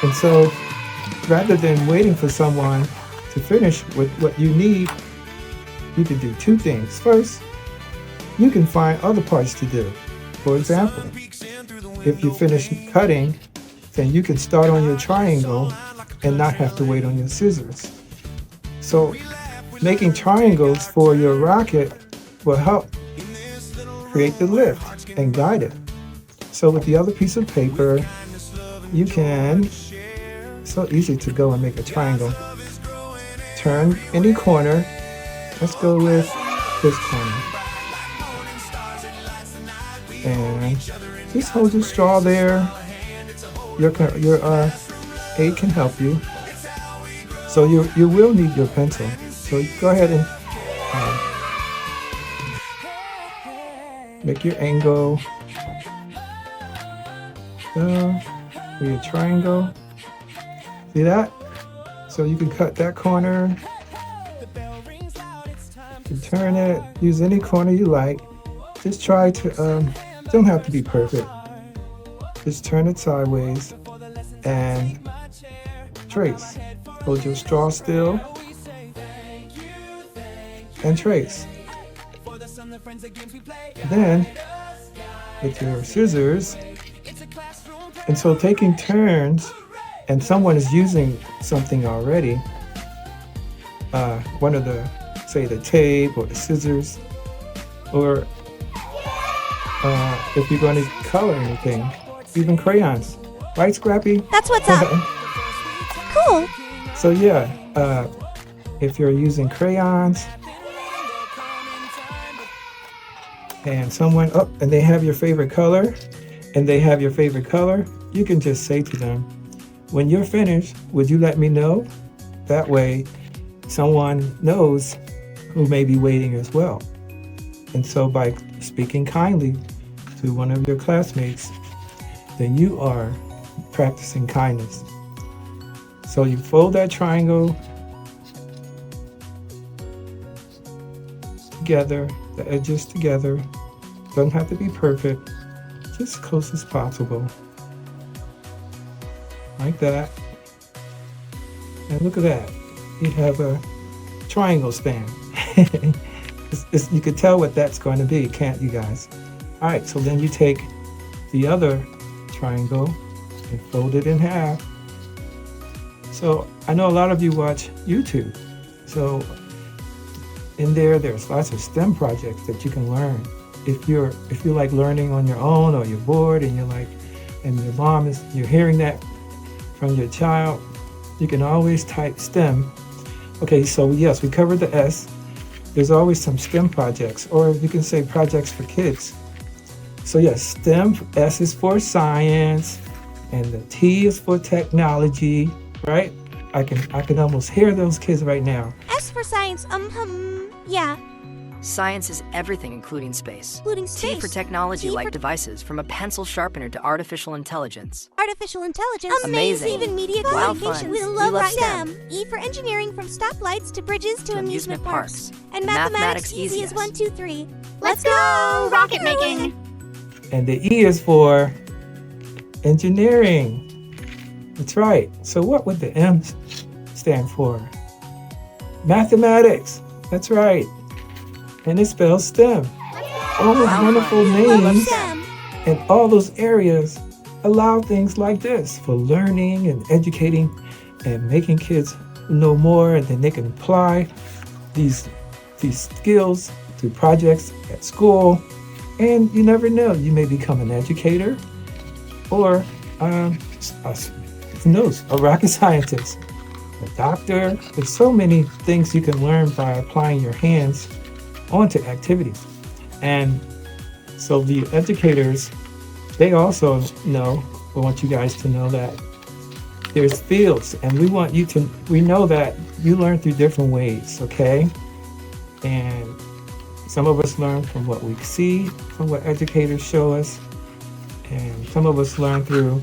And so rather than waiting for someone to finish with what you need, you can do two things. First, you can find other parts to do. For example, if you finish cutting, then you can start on your triangle and not have to wait on your scissors. So making triangles for your rocket will help create the lift and guide it. So with the other piece of paper, you can, so easy to go and make a triangle. Turn any corner. Let's go with this corner. And just hold your straw there. Your aid can help you. So you will need your pencil. So go ahead and make your angle. So your triangle. See that? So you can cut that corner. You turn it. Use any corner you like. Just try to. Don't have to be perfect. Just turn it sideways and trace. Hold your straw still and trace. Then with your scissors, and so taking turns, and someone is using something already, one of the, say the tape or the scissors, or if you're going to color anything, even crayons. Right, Scrappy? That's what's up. Cool. So yeah, if you're using crayons and someone, and they have your favorite color, you can just say to them, when you're finished, would you let me know? That way, someone knows who may be waiting as well. And so by speaking kindly to one of your classmates, then you are practicing kindness. So you fold that triangle together, the edges together. Doesn't have to be perfect, just close as possible. Like that. And look at that. You have a triangle stand. You could tell what that's going to be, can't you guys? All right, so then you take the other triangle and fold it in half. So I know a lot of you watch YouTube. So in there's lots of STEM projects that you can learn. If you like learning on your own, or you're bored and you're hearing that from your child, you can always type STEM. Okay, so yes, we covered the S. There's always some STEM projects, or you can say projects for kids. So yes, STEM, S is for science, and the T is for technology, right? I can almost hear those kids right now. S for science, yeah. Science is everything, including space. Including space. T for technology, like devices, from a pencil sharpener to artificial intelligence. Artificial intelligence. Amazing. Even media Wow, communication. fun. We We love love STEM. STEM. E for engineering, from stoplights to bridges to amusement parks. And Mathematics easy as easiest. 1, 2, 3. Let's go! Rocket making! And the E is for engineering. That's right. So what would the M stand for? Mathematics. That's right. And it spells STEM. All those wonderful names and all those areas allow things like this for learning and educating and making kids know more, and then they can apply these skills to projects at school. And you never know, you may become an educator, or who knows, a rocket scientist, a doctor. There's so many things you can learn by applying your hands onto activities. And so the educators, they also want you guys to know that there's fields, and we know that you learn through different ways, okay? And some of us learn from what we see, from what educators show us, and some of us learn through